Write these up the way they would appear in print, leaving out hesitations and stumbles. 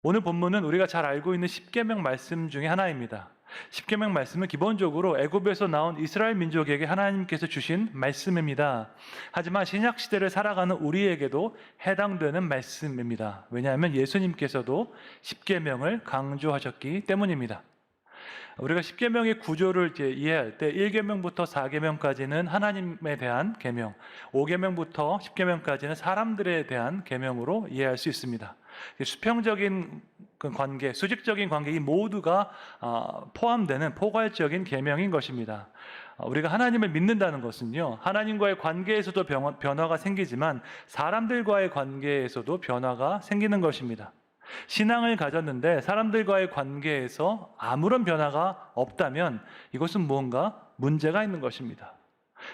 오늘 본문은 우리가 잘 알고 있는 십계명 말씀 중에 하나입니다. 십계명 말씀은 기본적으로 애굽에서 나온 이스라엘 민족에게 하나님께서 주신 말씀입니다. 하지만 신약 시대를 살아가는 우리에게도 해당되는 말씀입니다. 왜냐하면 예수님께서도 십계명을 강조하셨기 때문입니다. 우리가 십계명의 구조를 이해할 때 1계명부터 4계명까지는 하나님에 대한 계명, 5계명부터 10계명까지는 사람들에 대한 계명으로 이해할 수 있습니다. 수평적인 관계, 수직적인 관계 이 모두가 포함되는 포괄적인 계명인 것입니다. 우리가 하나님을 믿는다는 것은요, 하나님과의 관계에서도 변화가 생기지만 사람들과의 관계에서도 변화가 생기는 것입니다. 신앙을 가졌는데 사람들과의 관계에서 아무런 변화가 없다면 이것은 무언가 문제가 있는 것입니다.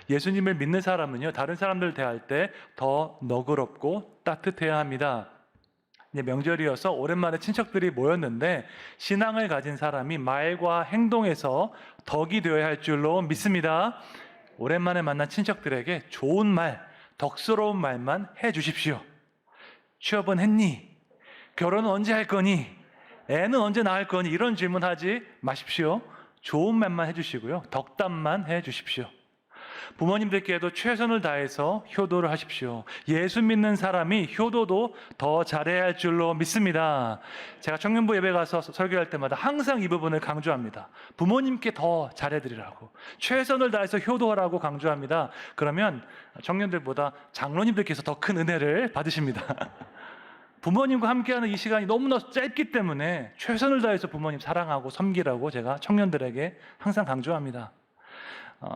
예수님을 믿는 사람은요, 다른 사람들 대할 때 더 너그럽고 따뜻해야 합니다. 명절이어서 오랜만에 친척들이 모였는데 신앙을 가진 사람이 말과 행동에서 덕이 되어야 할 줄로 믿습니다. 오랜만에 만난 친척들에게 좋은 말, 덕스러운 말만 해 주십시오. 취업은 했니? 결혼은 언제 할 거니? 애는 언제 낳을 거니? 이런 질문하지 마십시오. 좋은 말만 해주시고요, 덕담만 해주십시오. 부모님들께도 최선을 다해서 효도를 하십시오. 예수 믿는 사람이 효도도 더 잘해야 할 줄로 믿습니다. 제가 청년부 예배 가서 설교할 때마다 항상 이 부분을 강조합니다. 부모님께 더 잘해드리라고, 최선을 다해서 효도하라고 강조합니다. 그러면 청년들보다 장로님들께서 더 큰 은혜를 받으십니다. 부모님과 함께하는 이 시간이 너무나 짧기 때문에 최선을 다해서 부모님 사랑하고 섬기라고 제가 청년들에게 항상 강조합니다.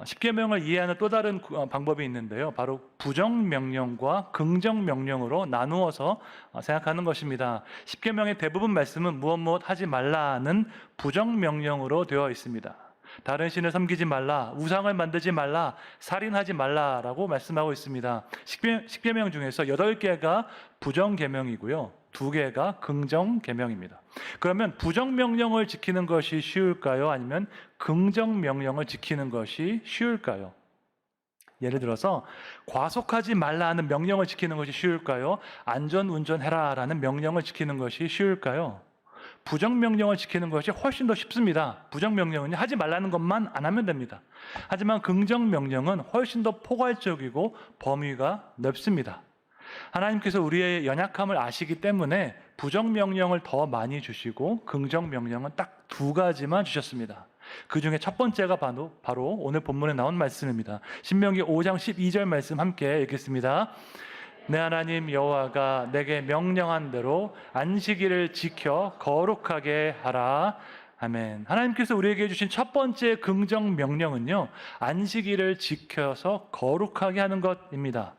십계명을 이해하는 또 다른 방법이 있는데요, 바로 부정명령과 긍정명령으로 나누어서 생각하는 것입니다. 십계명의 대부분 말씀은 무엇 하지 말라는 부정명령으로 되어 있습니다. 다른 신을 섬기지 말라, 우상을 만들지 말라, 살인하지 말라라고 말씀하고 있습니다. 십계명 중에서 8개가 부정계명이고요, 2개가 긍정계명입니다. 그러면 부정명령을 지키는 것이 쉬울까요? 아니면 긍정명령을 지키는 것이 쉬울까요? 예를 들어서 과속하지 말라 하는 명령을 지키는 것이 쉬울까요? 안전운전해라 라는 명령을 지키는 것이 쉬울까요? 부정명령을 지키는 것이 훨씬 더 쉽습니다. 부정명령은 하지 말라는 것만 안 하면 됩니다. 하지만 긍정명령은 훨씬 더 포괄적이고 범위가 넓습니다. 하나님께서 우리의 연약함을 아시기 때문에 부정명령을 더 많이 주시고 긍정명령은 딱 2가지만 주셨습니다. 그 중에 첫 번째가 바로 오늘 본문에 나온 말씀입니다. 신명기 5장 12절 말씀 함께 읽겠습니다. 내 하나님 여호와가 내게 명령한 대로 안식일을 지켜 거룩하게 하라. 아멘. 하나님께서 우리에게 주신 첫 번째 긍정 명령은요, 안식일을 지켜서 거룩하게 하는 것입니다.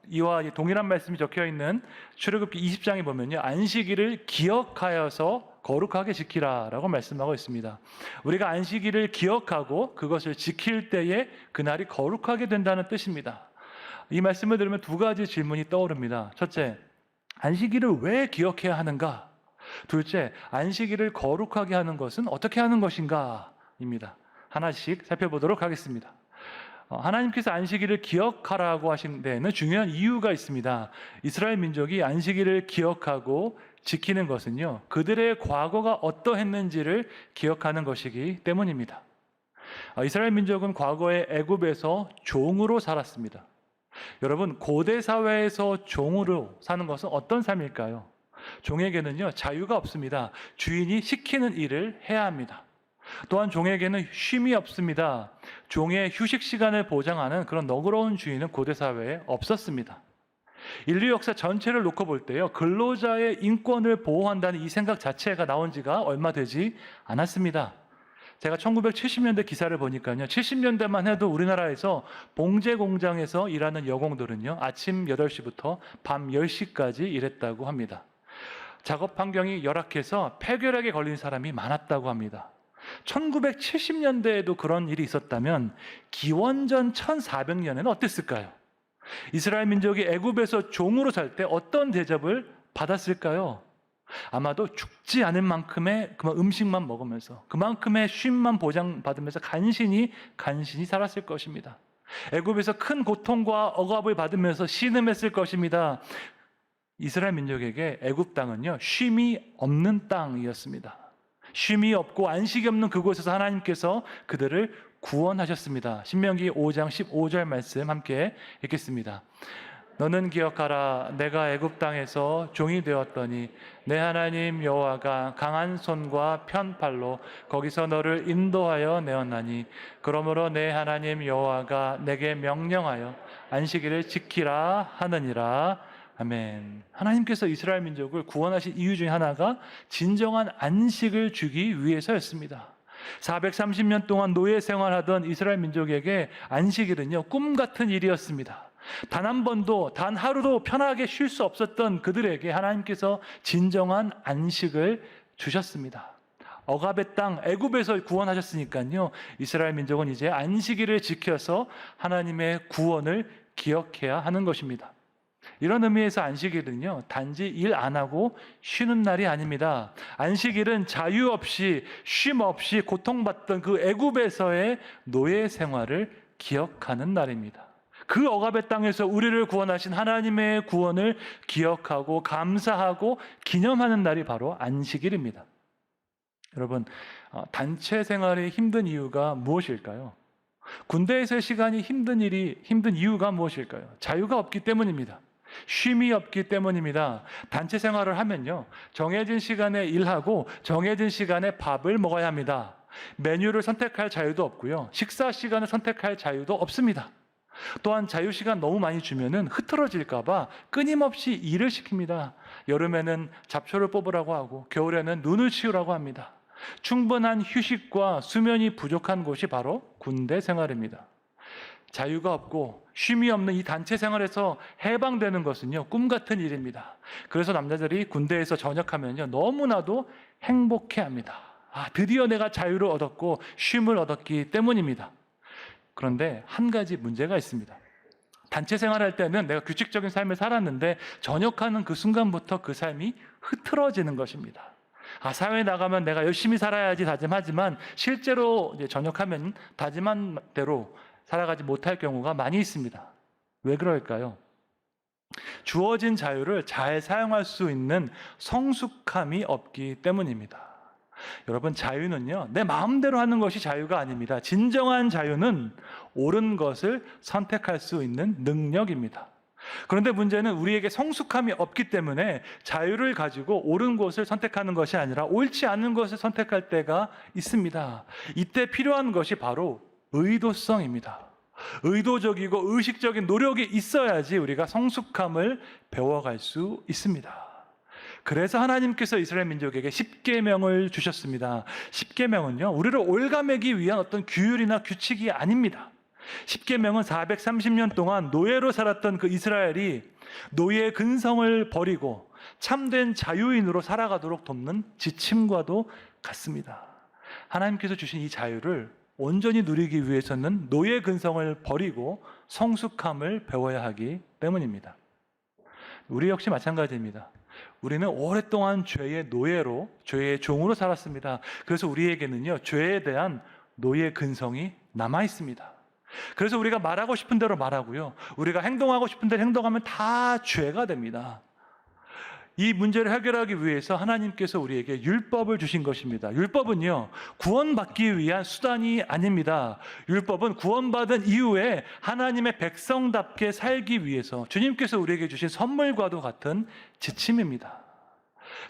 이와 동일한 말씀이 적혀 있는 출애굽기 20장에 보면요, 안식일을 기억하여서 거룩하게 지키라라고 말씀하고 있습니다. 우리가 안식일을 기억하고 그것을 지킬 때에 그날이 거룩하게 된다는 뜻입니다. 이 말씀을 들으면 2가지 질문이 떠오릅니다. 첫째, 안식일을 왜 기억해야 하는가? 둘째, 안식일을 거룩하게 하는 것은 어떻게 하는 것인가? 입니다. 하나씩 살펴보도록 하겠습니다. 하나님께서 안식일을 기억하라고 하신 데에는 중요한 이유가 있습니다. 이스라엘 민족이 안식일을 기억하고 지키는 것은요, 그들의 과거가 어떠했는지를 기억하는 것이기 때문입니다. 이스라엘 민족은 과거에 애굽에서 종으로 살았습니다. 여러분, 고대 사회에서 종으로 사는 것은 어떤 삶일까요? 종에게는요, 자유가 없습니다. 주인이 시키는 일을 해야 합니다. 또한 종에게는 쉼이 없습니다. 종의 휴식 시간을 보장하는 그런 너그러운 주인은 고대 사회에 없었습니다. 인류 역사 전체를 놓고 볼 때요, 근로자의 인권을 보호한다는 이 생각 자체가 나온 지가 얼마 되지 않았습니다. 제가 1970년대 기사를 보니까요, 70년대만 해도 우리나라에서 봉제 공장에서 일하는 여공들은요, 아침 8시부터 밤 10시까지 일했다고 합니다. 작업 환경이 열악해서 폐결핵에 걸린 사람이 많았다고 합니다. 1970년대에도 그런 일이 있었다면 기원전 1400년에는 어땠을까요? 이스라엘 민족이 애굽에서 종으로 살 때 어떤 대접을 받았을까요? 아마도 죽지 않을 만큼의 그만 음식만 먹으면서 그만큼의 쉼만 보장받으면서 간신히 살았을 것입니다. 애굽에서 큰 고통과 억압을 받으면서 신음했을 것입니다. 이스라엘 민족에게 애굽 땅은요, 쉼이 없는 땅이었습니다. 쉼이 없고 안식이 없는 그곳에서 하나님께서 그들을 구원하셨습니다. 신명기 5장 15절 말씀 함께 읽겠습니다. 너는 기억하라. 내가 애굽 땅에서 종이 되었더니 내 하나님 여호와가 강한 손과 편팔로 거기서 너를 인도하여 내었나니 그러므로 내 하나님 여호와가 내게 명령하여 안식일을 지키라 하느니라. 아멘. 하나님께서 이스라엘 민족을 구원하신 이유 중에 하나가 진정한 안식을 주기 위해서였습니다. 430년 동안 노예 생활하던 이스라엘 민족에게 안식일은요, 꿈 같은 일이었습니다. 단 한 번도, 단 하루도 편하게 쉴 수 없었던 그들에게 하나님께서 진정한 안식을 주셨습니다. 억압의 땅 애굽에서 구원하셨으니까요, 이스라엘 민족은 이제 안식일을 지켜서 하나님의 구원을 기억해야 하는 것입니다. 이런 의미에서 안식일은요, 단지 일 안 하고 쉬는 날이 아닙니다. 안식일은 자유 없이 쉼 없이 고통받던 그 애굽에서의 노예 생활을 기억하는 날입니다. 그 억압의 땅에서 우리를 구원하신 하나님의 구원을 기억하고 감사하고 기념하는 날이 바로 안식일입니다. 여러분, 단체 생활이 힘든 이유가 무엇일까요? 군대에서의 시간이 힘든 이유가 무엇일까요? 자유가 없기 때문입니다. 쉼이 없기 때문입니다. 단체 생활을 하면요, 정해진 시간에 일하고 정해진 시간에 밥을 먹어야 합니다. 메뉴를 선택할 자유도 없고요, 식사 시간을 선택할 자유도 없습니다. 또한 자유시간 너무 많이 주면은 흐트러질까봐 끊임없이 일을 시킵니다. 여름에는 잡초를 뽑으라고 하고 겨울에는 눈을 치우라고 합니다. 충분한 휴식과 수면이 부족한 곳이 바로 군대 생활입니다. 자유가 없고 쉼이 없는 이 단체 생활에서 해방되는 것은요, 꿈 같은 일입니다. 그래서 남자들이 군대에서 전역하면요, 너무나도 행복해합니다. 드디어 내가 자유를 얻었고 쉼을 얻었기 때문입니다. 그런데 한 가지 문제가 있습니다. 단체 생활할 때는 내가 규칙적인 삶을 살았는데 전역하는 그 순간부터 그 삶이 흐트러지는 것입니다. 사회에 나가면 내가 열심히 살아야지 다짐하지만 실제로 이제 전역하면 다짐한 대로 살아가지 못할 경우가 많이 있습니다. 왜 그럴까요? 주어진 자유를 잘 사용할 수 있는 성숙함이 없기 때문입니다. 여러분, 자유는요, 내 마음대로 하는 것이 자유가 아닙니다. 진정한 자유는 옳은 것을 선택할 수 있는 능력입니다. 그런데 문제는 우리에게 성숙함이 없기 때문에 자유를 가지고 옳은 것을 선택하는 것이 아니라 옳지 않은 것을 선택할 때가 있습니다. 이때 필요한 것이 바로 의도성입니다. 의도적이고 의식적인 노력이 있어야지 우리가 성숙함을 배워갈 수 있습니다. 그래서 하나님께서 이스라엘 민족에게 십계명을 주셨습니다. 십계명은요, 우리를 올가매기 위한 어떤 규율이나 규칙이 아닙니다. 십계명은 430년 동안 노예로 살았던 그 이스라엘이 노예의 근성을 버리고 참된 자유인으로 살아가도록 돕는 지침과도 같습니다. 하나님께서 주신 이 자유를 온전히 누리기 위해서는 노예 근성을 버리고 성숙함을 배워야 하기 때문입니다. 우리 역시 마찬가지입니다. 우리는 오랫동안 죄의 노예로, 죄의 종으로 살았습니다. 그래서 우리에게는요, 죄에 대한 노예 근성이 남아 있습니다. 그래서 우리가 말하고 싶은 대로 말하고요, 우리가 행동하고 싶은 대로 행동하면 다 죄가 됩니다. 이 문제를 해결하기 위해서 하나님께서 우리에게 율법을 주신 것입니다. 율법은요, 구원받기 위한 수단이 아닙니다. 율법은 구원받은 이후에 하나님의 백성답게 살기 위해서 주님께서 우리에게 주신 선물과도 같은 지침입니다.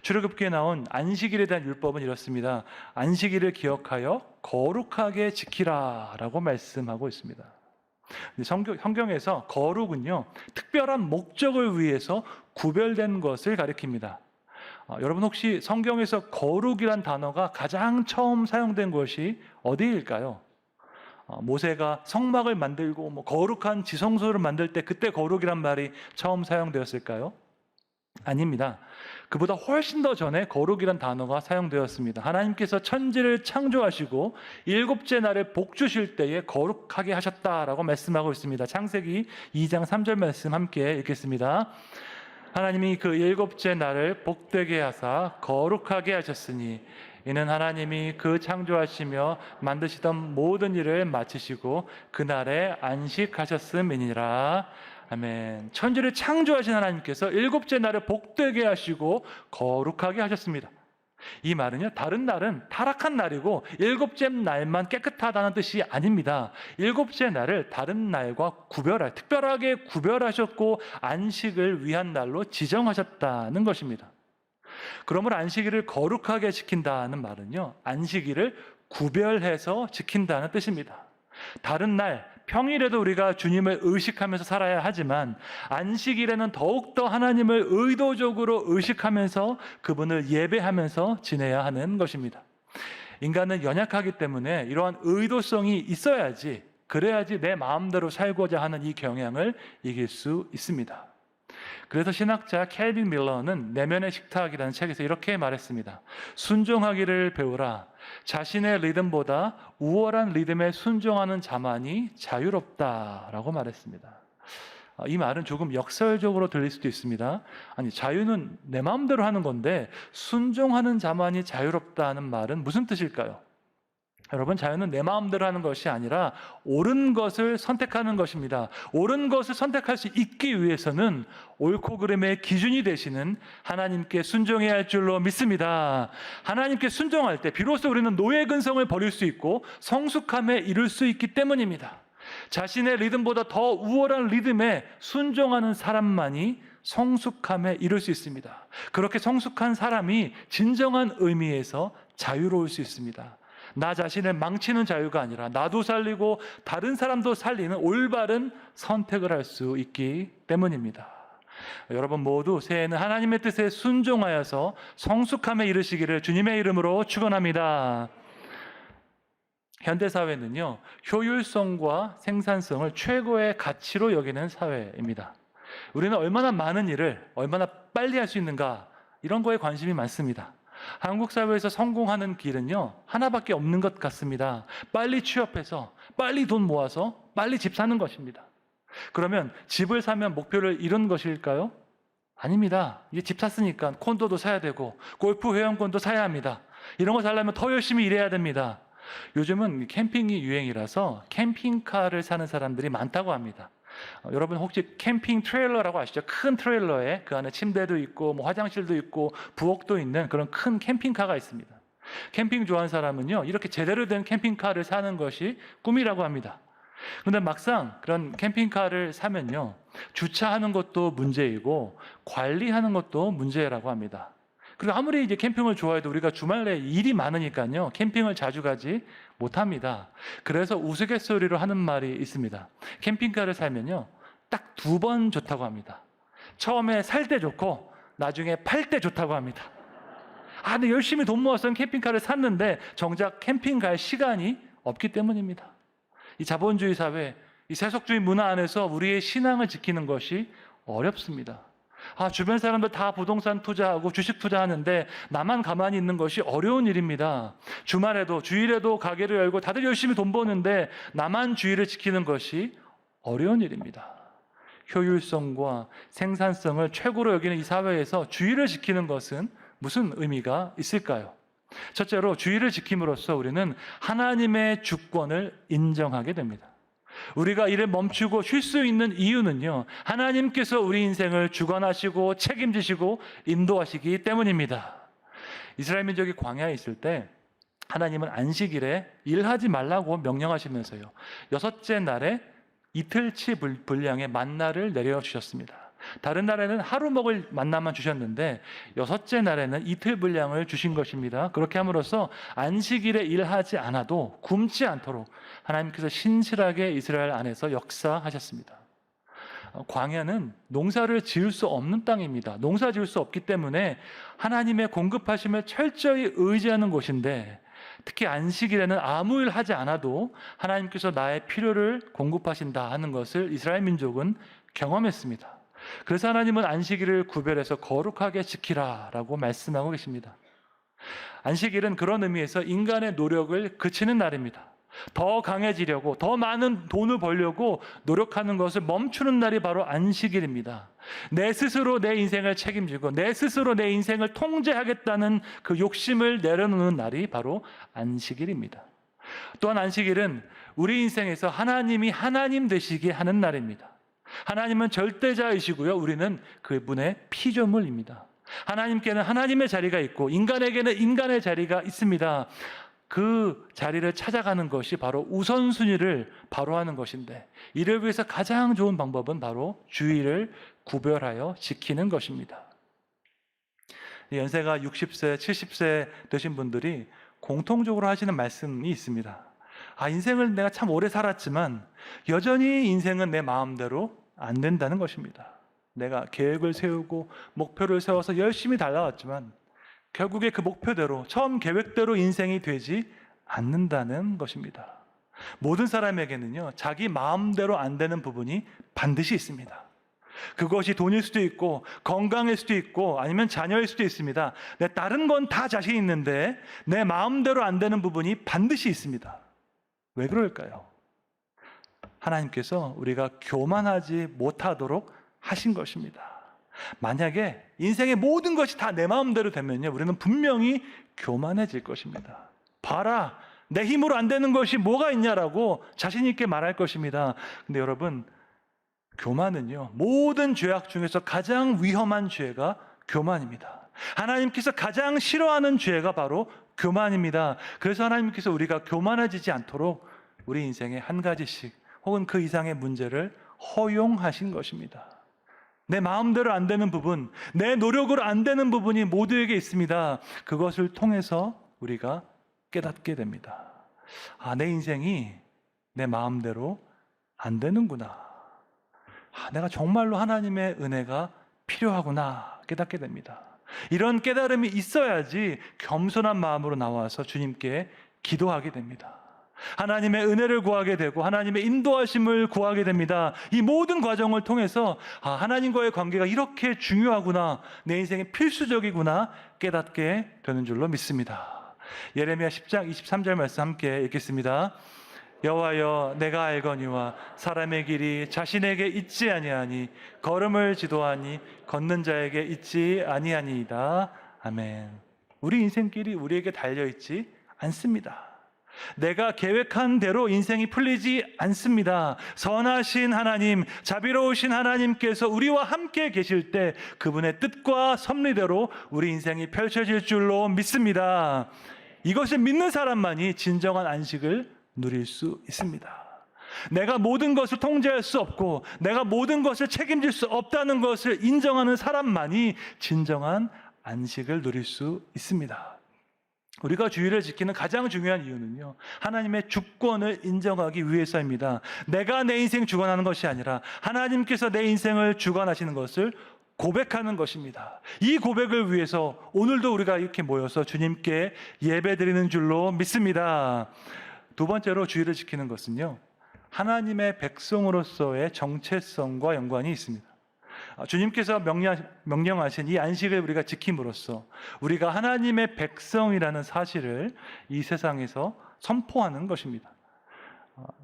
출애굽기에 나온 안식일에 대한 율법은 이렇습니다. 안식일을 기억하여 거룩하게 지키라 라고 말씀하고 있습니다. 성경에서 거룩은요, 특별한 목적을 위해서 구별된 것을 가리킵니다. 여러분, 혹시 성경에서 거룩이란 단어가 가장 처음 사용된 것이 어디일까요? 모세가 성막을 만들고 거룩한 지성소를 만들 때 그때 거룩이란 말이 처음 사용되었을까요? 아닙니다. 그보다 훨씬 더 전에 거룩이란 단어가 사용되었습니다. 하나님께서 천지를 창조하시고 일곱째 날에 복 주실 때에 거룩하게 하셨다라고 말씀하고 있습니다. 창세기 2장 3절 말씀 함께 읽겠습니다. 하나님이 그 일곱째 날을 복되게 하사 거룩하게 하셨으니 이는 하나님이 그 창조하시며 만드시던 모든 일을 마치시고 그날에 안식하셨음이니라. 아멘. 천지를 창조하신 하나님께서 일곱째 날을 복되게 하시고 거룩하게 하셨습니다. 이 말은요, 다른 날은 타락한 날이고 일곱째 날만 깨끗하다는 뜻이 아닙니다. 일곱째 날을 다른 날과 특별하게 구별하셨고 안식을 위한 날로 지정하셨다는 것입니다. 그러므로 안식일을 거룩하게 지킨다는 말은요, 안식일을 구별해서 지킨다는 뜻입니다. 다른 날, 평일에도 우리가 주님을 의식하면서 살아야 하지만 안식일에는 더욱더 하나님을 의도적으로 의식하면서 그분을 예배하면서 지내야 하는 것입니다. 인간은 연약하기 때문에 이러한 의도성이 있어야지, 그래야지 내 마음대로 살고자 하는 이 경향을 이길 수 있습니다. 그래서 신학자 켈빈 밀러는 내면의 식탁이라는 책에서 이렇게 말했습니다. 순종하기를 배우라. 자신의 리듬보다 우월한 리듬에 순종하는 자만이 자유롭다라고 말했습니다. 이 말은 조금 역설적으로 들릴 수도 있습니다. 아니, 자유는 내 마음대로 하는 건데 순종하는 자만이 자유롭다는 말은 무슨 뜻일까요? 여러분, 자유는 내 마음대로 하는 것이 아니라 옳은 것을 선택하는 것입니다. 옳은 것을 선택할 수 있기 위해서는 옳고 그름의 기준이 되시는 하나님께 순종해야 할 줄로 믿습니다. 하나님께 순종할 때 비로소 우리는 노예 근성을 버릴 수 있고 성숙함에 이를 수 있기 때문입니다. 자신의 리듬보다 더 우월한 리듬에 순종하는 사람만이 성숙함에 이를 수 있습니다. 그렇게 성숙한 사람이 진정한 의미에서 자유로울 수 있습니다. 나 자신을 망치는 자유가 아니라 나도 살리고 다른 사람도 살리는 올바른 선택을 할 수 있기 때문입니다. 여러분 모두 새해에는 하나님의 뜻에 순종하여서 성숙함에 이르시기를 주님의 이름으로 축원합니다. 현대사회는요, 효율성과 생산성을 최고의 가치로 여기는 사회입니다. 우리는 얼마나 많은 일을 얼마나 빨리 할 수 있는가, 이런 거에 관심이 많습니다. 한국 사회에서 성공하는 길은요, 하나밖에 없는 것 같습니다. 빨리 취업해서 빨리 돈 모아서 빨리 집 사는 것입니다. 그러면 집을 사면 목표를 이룬 것일까요? 아닙니다. 이제 집 샀으니까 콘도도 사야 되고 골프 회원권도 사야 합니다. 이런 거 사려면 더 열심히 일해야 됩니다. 요즘은 캠핑이 유행이라서 캠핑카를 사는 사람들이 많다고 합니다. 여러분 혹시 캠핑 트레일러라고 아시죠? 큰 트레일러에 그 안에 침대도 있고 뭐 화장실도 있고 부엌도 있는 그런 큰 캠핑카가 있습니다. 캠핑 좋아하는 사람은요, 이렇게 제대로 된 캠핑카를 사는 것이 꿈이라고 합니다. 그런데 막상 그런 캠핑카를 사면요, 주차하는 것도 문제이고 관리하는 것도 문제라고 합니다. 그리고 아무리 이제 캠핑을 좋아해도 우리가 주말에 일이 많으니까요, 캠핑을 자주 가지 못합니다. 그래서 우스갯소리로 하는 말이 있습니다. 캠핑카를 살면요, 딱 2번 좋다고 합니다. 처음에 살 때 좋고 나중에 팔 때 좋다고 합니다. 근데 열심히 돈 모아서 캠핑카를 샀는데 정작 캠핑 갈 시간이 없기 때문입니다. 이 자본주의 사회, 이 세속주의 문화 안에서 우리의 신앙을 지키는 것이 어렵습니다. 주변 사람들 다 부동산 투자하고 주식 투자하는데 나만 가만히 있는 것이 어려운 일입니다. 주말에도 주일에도 가게를 열고 다들 열심히 돈 버는데 나만 주의를 지키는 것이 어려운 일입니다. 효율성과 생산성을 최고로 여기는 이 사회에서 주의를 지키는 것은 무슨 의미가 있을까요? 첫째로, 주의를 지킴으로써 우리는 하나님의 주권을 인정하게 됩니다. 우리가 일을 멈추고 쉴 수 있는 이유는요, 하나님께서 우리 인생을 주관하시고 책임지시고 인도하시기 때문입니다. 이스라엘 민족이 광야에 있을 때 하나님은 안식일에 일하지 말라고 명령하시면서요, 6째 날에 이틀치 분량의 만나를 내려주셨습니다. 다른 날에는 하루 먹을 만나만 주셨는데 6째 날에는 이틀 분량을 주신 것입니다. 그렇게 함으로써 안식일에 일하지 않아도 굶지 않도록 하나님께서 신실하게 이스라엘 안에서 역사하셨습니다. 광야는 농사를 지을 수 없는 땅입니다. 농사 지을 수 없기 때문에 하나님의 공급하심을 철저히 의지하는 곳인데, 특히 안식일에는 아무 일 하지 않아도 하나님께서 나의 필요를 공급하신다 하는 것을 이스라엘 민족은 경험했습니다. 그래서 하나님은 안식일을 구별해서 거룩하게 지키라라고 말씀하고 계십니다. 안식일은 그런 의미에서 인간의 노력을 그치는 날입니다. 더 강해지려고, 더 많은 돈을 벌려고 노력하는 것을 멈추는 날이 바로 안식일입니다. 내 스스로 내 인생을 책임지고 내 스스로 내 인생을 통제하겠다는 그 욕심을 내려놓는 날이 바로 안식일입니다. 또한 안식일은 우리 인생에서 하나님이 하나님 되시게 하는 날입니다. 하나님은 절대자이시고요. 우리는 그분의 피조물입니다. 하나님께는 하나님의 자리가 있고 인간에게는 인간의 자리가 있습니다. 그 자리를 찾아가는 것이 바로 우선순위를 바로 하는 것인데, 이를 위해서 가장 좋은 방법은 바로 주의를 구별하여 지키는 것입니다. 연세가 60세, 70세 되신 분들이 공통적으로 하시는 말씀이 있습니다. 인생을 내가 참 오래 살았지만 여전히 인생은 내 마음대로 안 된다는 것입니다. 내가 계획을 세우고 목표를 세워서 열심히 달려왔지만 결국에 그 목표대로, 처음 계획대로 인생이 되지 않는다는 것입니다. 모든 사람에게는요, 자기 마음대로 안 되는 부분이 반드시 있습니다. 그것이 돈일 수도 있고 건강일 수도 있고 아니면 자녀일 수도 있습니다. 다른 건 다 자신 있는데 내 마음대로 안 되는 부분이 반드시 있습니다. 왜 그럴까요? 하나님께서 우리가 교만하지 못하도록 하신 것입니다. 만약에 인생의 모든 것이 다 내 마음대로 되면요, 우리는 분명히 교만해질 것입니다. 봐라, 내 힘으로 안 되는 것이 뭐가 있냐라고 자신 있게 말할 것입니다. 근데 여러분, 교만은요, 모든 죄악 중에서 가장 위험한 죄가 교만입니다. 하나님께서 가장 싫어하는 죄가 바로 교만입니다. 그래서 하나님께서 우리가 교만해지지 않도록 우리 인생에 한 가지씩 혹은 그 이상의 문제를 허용하신 것입니다. 내 마음대로 안 되는 부분, 내 노력으로 안 되는 부분이 모두에게 있습니다. 그것을 통해서 우리가 깨닫게 됩니다. 내 인생이 내 마음대로 안 되는구나. 내가 정말로 하나님의 은혜가 필요하구나 깨닫게 됩니다. 이런 깨달음이 있어야지 겸손한 마음으로 나와서 주님께 기도하게 됩니다. 하나님의 은혜를 구하게 되고 하나님의 인도하심을 구하게 됩니다. 이 모든 과정을 통해서 하나님과의 관계가 이렇게 중요하구나, 내 인생에 필수적이구나 깨닫게 되는 줄로 믿습니다. 예레미야 10장 23절 말씀 함께 읽겠습니다. 여호와여, 내가 알거니와 사람의 길이 자신에게 있지 아니하니 걸음을 지도하니 걷는 자에게 있지 아니하니이다. 아멘. 우리 인생길이 우리에게 달려있지 않습니다. 내가 계획한 대로 인생이 풀리지 않습니다. 선하신 하나님, 자비로우신 하나님께서 우리와 함께 계실 때 그분의 뜻과 섭리대로 우리 인생이 펼쳐질 줄로 믿습니다. 이것을 믿는 사람만이 진정한 안식을 누릴 수 있습니다. 내가 모든 것을 통제할 수 없고 내가 모든 것을 책임질 수 없다는 것을 인정하는 사람만이 진정한 안식을 누릴 수 있습니다. 우리가 주의를 지키는 가장 중요한 이유는요, 하나님의 주권을 인정하기 위해서입니다. 내가 내 인생 주관하는 것이 아니라 하나님께서 내 인생을 주관하시는 것을 고백하는 것입니다. 이 고백을 위해서 오늘도 우리가 이렇게 모여서 주님께 예배드리는 줄로 믿습니다. 두 번째로 주의를 지키는 것은요, 하나님의 백성으로서의 정체성과 연관이 있습니다. 주님께서 명령하신 이 안식을 우리가 지킴으로써 우리가 하나님의 백성이라는 사실을 이 세상에서 선포하는 것입니다.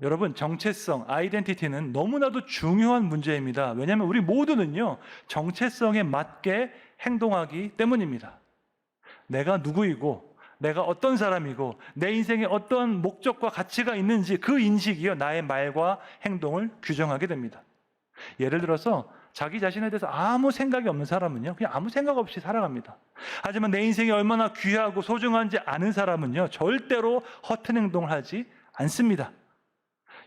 여러분, 정체성, 아이덴티티는 너무나도 중요한 문제입니다. 왜냐하면 우리 모두는요, 정체성에 맞게 행동하기 때문입니다. 내가 누구이고 내가 어떤 사람이고 내 인생에 어떤 목적과 가치가 있는지 그 인식이요, 나의 말과 행동을 규정하게 됩니다. 예를 들어서 자기 자신에 대해서 아무 생각이 없는 사람은요, 그냥 아무 생각 없이 살아갑니다. 하지만 내 인생이 얼마나 귀하고 소중한지 아는 사람은요, 절대로 허튼 행동을 하지 않습니다.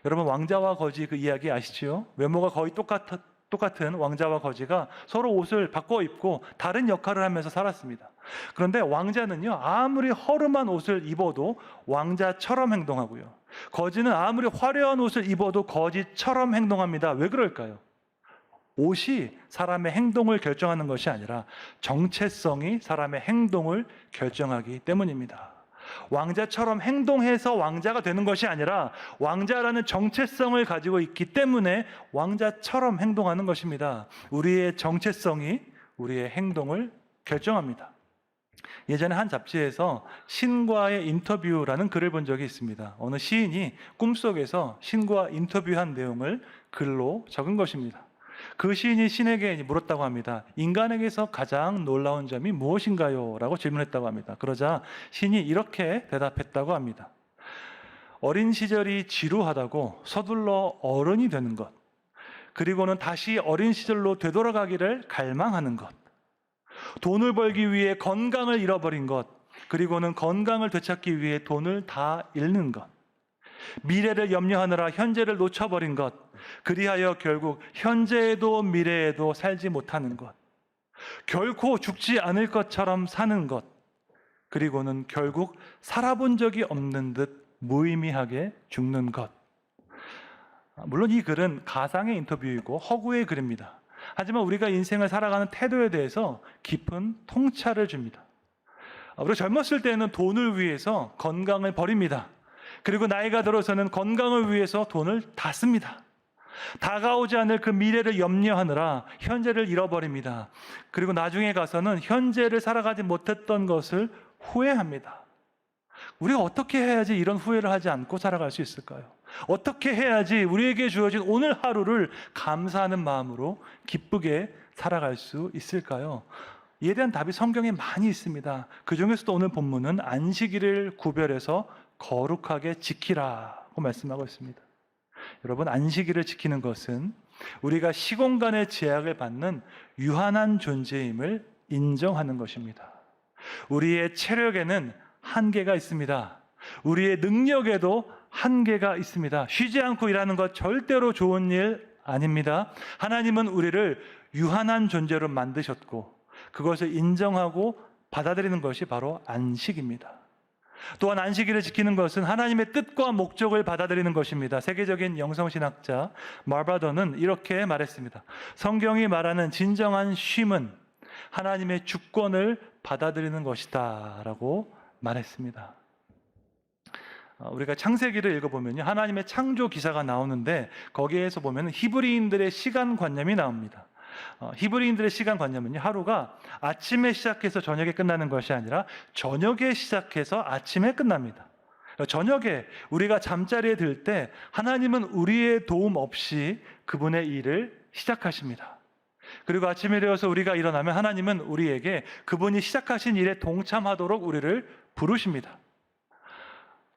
여러분, 왕자와 거지 그 이야기 아시죠? 외모가 거의 똑같은 왕자와 거지가 서로 옷을 바꿔 입고 다른 역할을 하면서 살았습니다. 그런데 왕자는요, 아무리 허름한 옷을 입어도 왕자처럼 행동하고요, 거지는 아무리 화려한 옷을 입어도 거지처럼 행동합니다. 왜 그럴까요? 옷이 사람의 행동을 결정하는 것이 아니라 정체성이 사람의 행동을 결정하기 때문입니다. 왕자처럼 행동해서 왕자가 되는 것이 아니라 왕자라는 정체성을 가지고 있기 때문에 왕자처럼 행동하는 것입니다. 우리의 정체성이 우리의 행동을 결정합니다. 예전에 한 잡지에서 신과의 인터뷰라는 글을 본 적이 있습니다. 어느 시인이 꿈속에서 신과 인터뷰한 내용을 글로 적은 것입니다. 그 시인이 신에게 물었다고 합니다. 인간에게서 가장 놀라운 점이 무엇인가요? 라고 질문했다고 합니다. 그러자 신이 이렇게 대답했다고 합니다. 어린 시절이 지루하다고 서둘러 어른이 되는 것, 그리고는 다시 어린 시절로 되돌아가기를 갈망하는 것, 돈을 벌기 위해 건강을 잃어버린 것, 그리고는 건강을 되찾기 위해 돈을 다 잃는 것, 미래를 염려하느라 현재를 놓쳐버린 것, 그리하여 결국 현재에도 미래에도 살지 못하는 것, 결코 죽지 않을 것처럼 사는 것, 그리고는 결국 살아본 적이 없는 듯 무의미하게 죽는 것. 물론 이 글은 가상의 인터뷰이고 허구의 글입니다. 하지만 우리가 인생을 살아가는 태도에 대해서 깊은 통찰을 줍니다. 우리가 젊었을 때는 돈을 위해서 건강을 버립니다. 그리고 나이가 들어서는 건강을 위해서 돈을 다 씁니다. 다가오지 않을 그 미래를 염려하느라 현재를 잃어버립니다. 그리고 나중에 가서는 현재를 살아가지 못했던 것을 후회합니다. 우리가 어떻게 해야지 이런 후회를 하지 않고 살아갈 수 있을까요? 어떻게 해야지 우리에게 주어진 오늘 하루를 감사하는 마음으로 기쁘게 살아갈 수 있을까요? 이에 대한 답이 성경에 많이 있습니다. 그 중에서도 오늘 본문은 안식일을 구별해서 거룩하게 지키라고 말씀하고 있습니다. 여러분, 안식일을 지키는 것은 우리가 시공간의 제약을 받는 유한한 존재임을 인정하는 것입니다. 우리의 체력에는 한계가 있습니다. 우리의 능력에도 한계가 있습니다. 쉬지 않고 일하는 것 절대로 좋은 일 아닙니다. 하나님은 우리를 유한한 존재로 만드셨고 그것을 인정하고 받아들이는 것이 바로 안식입니다. 또한 안식일을 지키는 것은 하나님의 뜻과 목적을 받아들이는 것입니다. 세계적인 영성신학자 말바더는 이렇게 말했습니다. 성경이 말하는 진정한 쉼은 하나님의 주권을 받아들이는 것이다 라고 말했습니다. 우리가 창세기를 읽어보면 하나님의 창조 기사가 나오는데 거기에서 보면 히브리인들의 시간관념이 나옵니다. 히브리인들의 시간관념은 하루가 아침에 시작해서 저녁에 끝나는 것이 아니라 저녁에 시작해서 아침에 끝납니다. 저녁에 우리가 잠자리에 들 때 하나님은 우리의 도움 없이 그분의 일을 시작하십니다. 그리고 아침이 되어서 우리가 일어나면 하나님은 우리에게 그분이 시작하신 일에 동참하도록 우리를 부르십니다.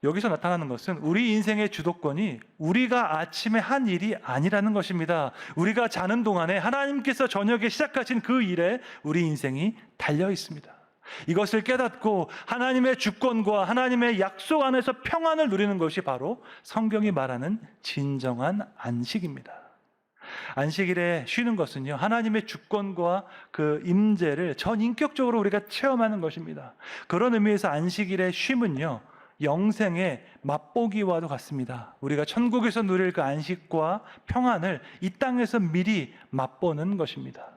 여기서 나타나는 것은 우리 인생의 주도권이 우리가 아침에 한 일이 아니라는 것입니다. 우리가 자는 동안에 하나님께서 저녁에 시작하신 그 일에 우리 인생이 달려 있습니다. 이것을 깨닫고 하나님의 주권과 하나님의 약속 안에서 평안을 누리는 것이 바로 성경이 말하는 진정한 안식입니다. 안식일에 쉬는 것은요, 하나님의 주권과 그 임재를 전인격적으로 우리가 체험하는 것입니다. 그런 의미에서 안식일의 쉼은요, 영생의 맛보기와도 같습니다. 우리가 천국에서 누릴 그 안식과 평안을 이 땅에서 미리 맛보는 것입니다.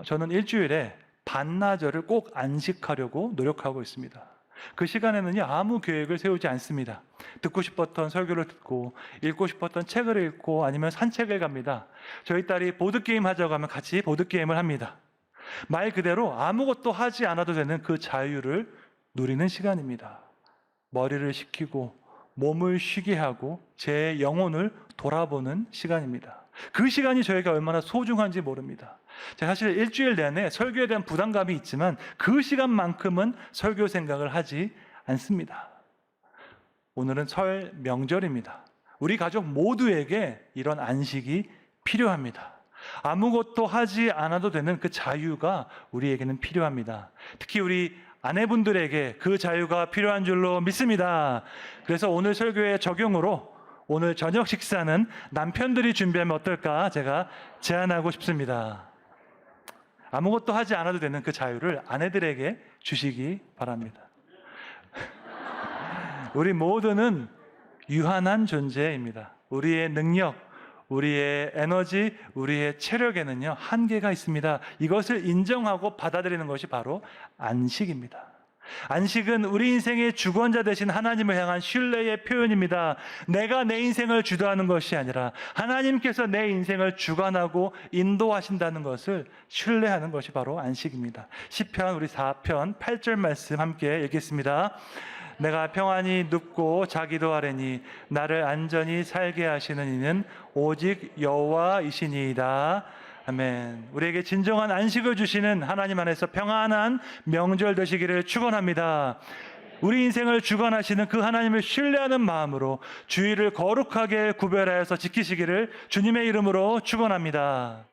저는 일주일에 반나절을 꼭 안식하려고 노력하고 있습니다. 그 시간에는요, 아무 계획을 세우지 않습니다. 듣고 싶었던 설교를 듣고 읽고 싶었던 책을 읽고 아니면 산책을 갑니다. 저희 딸이 보드게임 하자고 하면 같이 보드게임을 합니다. 말 그대로 아무것도 하지 않아도 되는 그 자유를 누리는 시간입니다. 머리를 식히고 몸을 쉬게 하고 제 영혼을 돌아보는 시간입니다. 그 시간이 저에게 얼마나 소중한지 모릅니다. 제가 사실 일주일 내내 설교에 대한 부담감이 있지만 그 시간만큼은 설교 생각을 하지 않습니다. 오늘은 설 명절입니다. 우리 가족 모두에게 이런 안식이 필요합니다. 아무것도 하지 않아도 되는 그 자유가 우리에게는 필요합니다. 특히 우리 아내분들에게 그 자유가 필요한 줄로 믿습니다. 그래서 오늘 설교의 적용으로 오늘 저녁 식사는 남편들이 준비하면 어떨까 제가 제안하고 싶습니다. 아무것도 하지 않아도 되는 그 자유를 아내들에게 주시기 바랍니다. 우리 모두는 유한한 존재입니다. 우리의 능력, 우리의 에너지, 우리의 체력에는요, 한계가 있습니다. 이것을 인정하고 받아들이는 것이 바로 안식입니다. 안식은 우리 인생의 주권자 되신 하나님을 향한 신뢰의 표현입니다. 내가 내 인생을 주도하는 것이 아니라 하나님께서 내 인생을 주관하고 인도하신다는 것을 신뢰하는 것이 바로 안식입니다. 시편 우리 4편 8절 말씀 함께 읽겠습니다. 내가 평안히 눕고 자기도 하려니 나를 안전히 살게 하시는 이는 오직 여호와이시니이다. 아멘. 우리에게 진정한 안식을 주시는 하나님 안에서 평안한 명절 되시기를 축원합니다. 우리 인생을 주관하시는 그 하나님을 신뢰하는 마음으로 주의를 거룩하게 구별하여서 지키시기를 주님의 이름으로 축원합니다.